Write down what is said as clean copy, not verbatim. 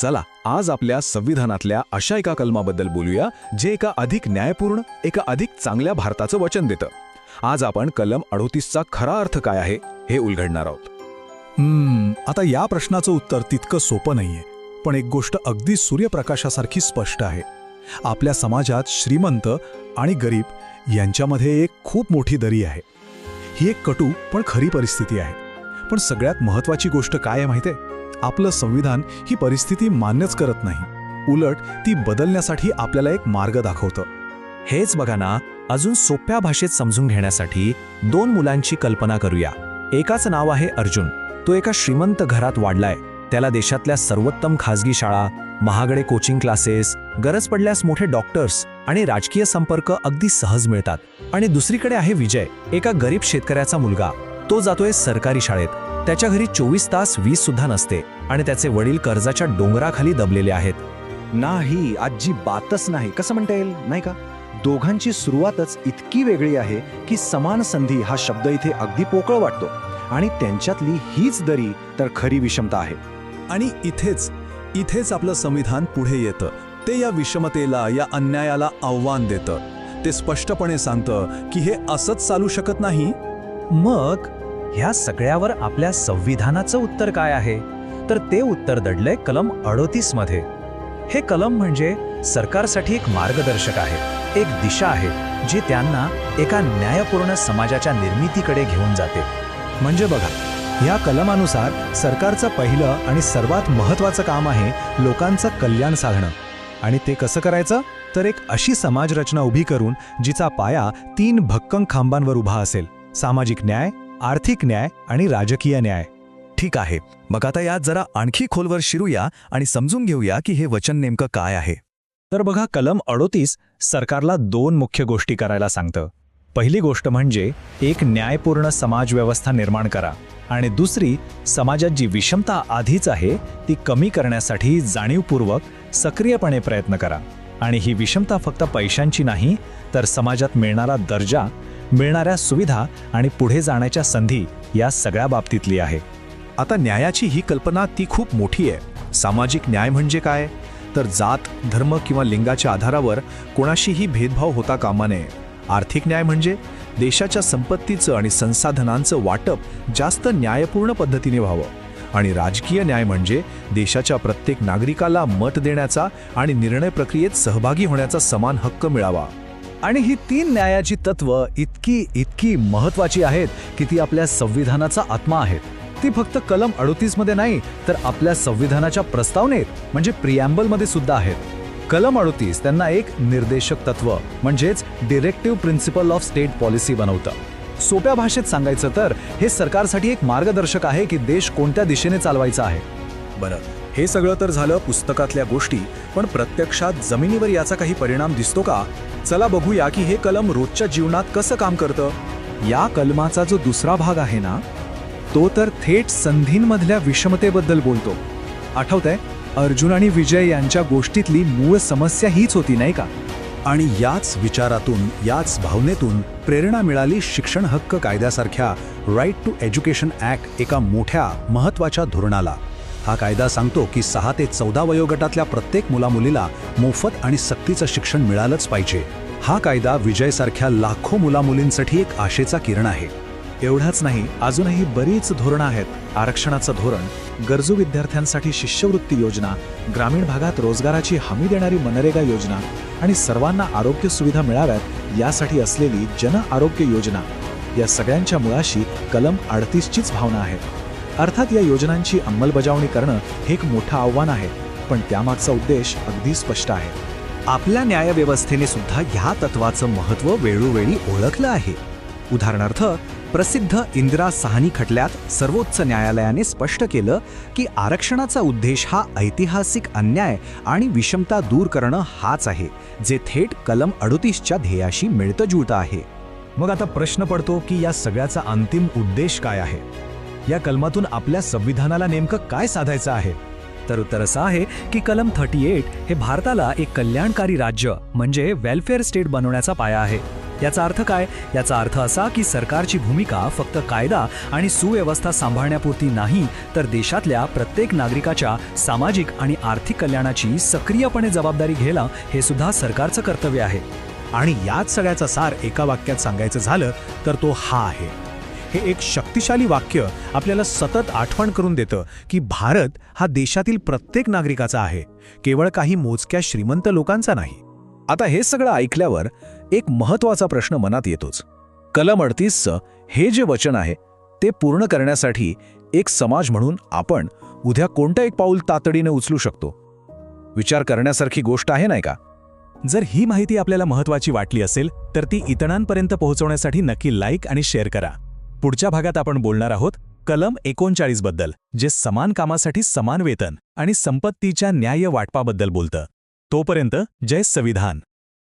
चला आज आपल्या संविधानातल्या अशा एका कलमाबद्दल बोलूया जे एका अधिक न्यायपूर्ण, एका अधिक चांगल्या भारताचं वचन देतं. आज आपण कलम 38चा खरा अर्थ काय आहे हे उलगडणार आहोत. आता या प्रश्नाचं उत्तर तितकं सोपं नाहीये, पण एक गोष्ट अगदी सूर्यप्रकाशासारखी स्पष्ट आहे. आपल्या समाजात श्रीमंत आणि गरीब यांच्यामध्ये एक खूप मोठी दरी आहे. ही एक कटू पण खरी परिस्थिती आहे. पण सगळ्यात महत्त्वाची गोष्ट काय आहे माहिती आहे? आपलं संविधान ही परिस्थिती मान्यच करत नाही, उलट ती बदलण्यासाठी आपल्याला एक मार्ग दाखवतं. हेच बघा ना, अजून सोप्या भाषेत समजून घेण्यासाठी 2 मुलांची कल्पना करूया. एकाचं नाव आहे अर्जुन. तो एका श्रीमंत घरात वाढलाय. त्याला देशातल्या सर्वोत्तम खाजगी शाळा, महागडे कोचिंग क्लासेस, गरज पडल्यास मोठे डॉक्टर्स आणि राजकीय संपर्क अगदी सहज मिळतात. आणि दुसरीकडे आहे विजय, एका गरीब शेतकऱ्याचा मुलगा. तो जातोय सरकारी शाळेत. त्याच्या घरी 24 तास वीज सुद्धा नसते आणि त्याचे वडील कर्जाच्या डोंगराखाली दबलेले आहेत. नाही, अजिबातच नाही. कसं म्हणता येईल नाही का? दोघांची सुरुवातच इतकी वेगळी आहे की समान संधी हा शब्द इथे अगदी पोकळ वाटतो. आणि त्यांच्यातली हीच दरी तर खरी विषमता आहे. आणि इथेच आपलं संविधान पुढे येतं. ते या विषमतेला, या अन्यायाला आव्हान देतं. ते स्पष्टपणे सांगतं की हे असंच चालू शकत नाही. मग ह्या सगळ्यावर आपल्या संविधानाचं उत्तर काय आहे? तर ते उत्तर दडलंय कलम 38 मध्ये. हे कलम म्हणजे सरकारसाठी एक मार्गदर्शक आहे, एक दिशा आहे जी त्यांना एका न्यायपूर्ण समाजाच्या निर्मितीकडे घेऊन जाते. म्हणजे बघा, या कलमानुसार सरकारचं पहिलं आणि सर्वात महत्त्वाचं काम आहे लोकांचं कल्याण साधणं. आणि ते कसं करायचं? तर एक अशी समाजरचना उभी करून जिचा पाया 3 भक्कम खांबांवर उभा असेल: सामाजिक न्याय, आर्थिक न्याय आणि राजकीय न्याय. ठीक आहे, मग आता यात जरा आणखी खोलवर शिरूया आणि समजून घेऊया की हे वचन नेमकं काय आहे. तर बघा, कलम 38 सरकारला 2 मुख्य गोष्टी करायला सांगतं. पहिली गोष्ट म्हणजे एक न्यायपूर्ण समाजव्यवस्था निर्माण करा, आणि दुसरी, समाजात जी विषमता आधीच आहे ती कमी करण्यासाठी जाणीवपूर्वक सक्रियपणे प्रयत्न करा. आणि ही विषमता फक्त पैशांची नाही, तर समाजात मिळणारा दर्जा, मिळणाऱ्या सुविधा आणि पुढे जाण्याच्या संधी या सगळ्या बाबतीतली आहे. आता न्यायाची ही कल्पना ती खूप मोठी आहे. सामाजिक न्याय म्हणजे काय? तर जात, धर्म किंवा लिंगाच्या आधारावर कोणाशीही भेदभाव होता कामा नये. आर्थिक न्याय म्हणजे देशाच्या संपत्तीचं आणि संसाधनांचं वाटप जास्त न्यायपूर्ण पद्धतीने व्हावं. आणि राजकीय न्याय म्हणजे देशाच्या प्रत्येक नागरिकाला मत देण्याचा आणि निर्णय प्रक्रियेत सहभागी होण्याचा समान हक्क मिळावा. आणि ही 3 न्यायाची तत्त्व इतकी महत्त्वाची आहेत की ती आपल्या संविधानाचा आत्मा आहेत. ती फक्त कलम 38 मध्ये नाही, तर आपल्या संविधानाच्या प्रस्तावनेत म्हणजे प्रिॲम्बलमध्ये सुद्धा आहेत. कलम 38 त्यांना एक निर्देशक तत्व म्हणजेच directive principle of state policy बनवतं. सोप्या भाषेत सांगायचं तर हे सरकारसाठी एक मार्गदर्शक आहे की देश कोणत्या दिशेने चालवायचा आहे. बरं, हे सगळं तर झालं पुस्तकातल्या गोष्टी, पण प्रत्यक्षात जमिनीवर याचा काही परिणाम दिसतो का? चला बघूया की हे कलम रोजच्या जीवनात कसं काम करतं. या कलमाचा जो दुसरा भाग आहे ना, तो तर थेट संधींमधल्या विषमतेबद्दल बोलतो. आठवतंय, अर्जुन आणि विजय यांच्या गोष्टीतली मूळ समस्या हीच होती नाही का? आणि याच विचारातून, याच भावनेतून प्रेरणा मिळाली शिक्षण हक्क कायद्यासारख्या राईट टू एज्युकेशन ॲक्ट एका मोठ्या महत्त्वाच्या धोरणाला. हा कायदा सांगतो की 6 ते 14 वयोगटातल्या प्रत्येक मुलामुलीला मोफत आणि सक्तीचं शिक्षण मिळालंच पाहिजे. हा कायदा विजयसारख्या लाखो मुलामुलींसाठी एक आशेचा किरण आहे. एवढाच नाही, अजूनही बरीच धोरणं आहेत. आरक्षणाचं धोरण, गरजू विद्यार्थ्यांसाठी शिष्यवृत्ती योजना, ग्रामीण भागात रोजगाराची हमी देणारी मनरेगा योजना आणि सर्वांना आरोग्य सुविधा मिळाव्यात यासाठी असलेली जन आरोग्य योजना, या सगळ्यांच्या मुळाशी कलम 38चीच भावना आहे. अर्थात या योजनांची अंमलबजावणी करणं हे एक मोठं आव्हान आहे, पण त्यामागचा उद्देश अगदी स्पष्ट आहे. आपल्या न्यायव्यवस्थेने सुद्धा ह्या तत्वाचं महत्त्व वेळोवेळी ओळखलं आहे. उदाहरणार्थ, प्रसिद्ध इंदिरा साहनी खटल्यात सर्वोच्च न्यायालयाने स्पष्ट केलं की आरक्षणाचा उद्देश हा ऐतिहासिक अन्याय आणि विषमता दूर करणं हाच आहे, जे थेट कलम 38च्या ध्येयाशी मिळतं जुळतं आहे. मग आता प्रश्न पडतो की या सगळ्याचा अंतिम उद्देश काय आहे? या कलमातून आपल्या संविधानाला नेमकं काय साधायचं आहे? तर उत्तर असं आहे की कलम 38 हे भारताला एक कल्याणकारी राज्य म्हणजे वेलफेअर स्टेट बनवण्याचा पाया आहे. याचा अर्थ काय? याचा अर्थ असा की सरकारची भूमिका फक्त कायदा आणि सुव्यवस्था सांभाळण्यापुरती नाही, तर देशातल्या प्रत्येक नागरिकाच्या सामाजिक आणि आर्थिक कल्याणाची सक्रियपणे जबाबदारी घेणं हे सुद्धा सरकारचं कर्तव्य आहे. आणि याच सगळ्याचा सार एका वाक्यात सांगायचं झालं तर तो हा आहे. हे एक शक्तिशाली वाक्य आपल्याला सतत आठवण करून देतं की भारत हा देशातील प्रत्येक नागरिकाचा आहे, केवळ काही मोजक्या श्रीमंत लोकांचा नाही. आता हे सगळं ऐकल्यावर एक महत्त्वाचा प्रश्न मनात येतोच. कलम 38चं हे जे वचन आहे ते पूर्ण करण्यासाठी एक समाज म्हणून आपण उद्या कोणतं एक पाऊल तातडीने उचलू शकतो? विचार करण्यासारखी गोष्ट आहे, नाही का? जर ही माहिती आपल्याला महत्त्वाची वाटली असेल तर ती इतरांपर्यंत पोहोचवण्यासाठी नक्की लाईक आणि शेअर करा. पुढच्या भागात आपण बोलणार आहोत कलम 39 बद्दल, जे समान कामासाठी समान वेतन आणि संपत्तीच्या न्याय्य वाटपाबद्दल बोलतं. तोपर्यंत जय संविधान.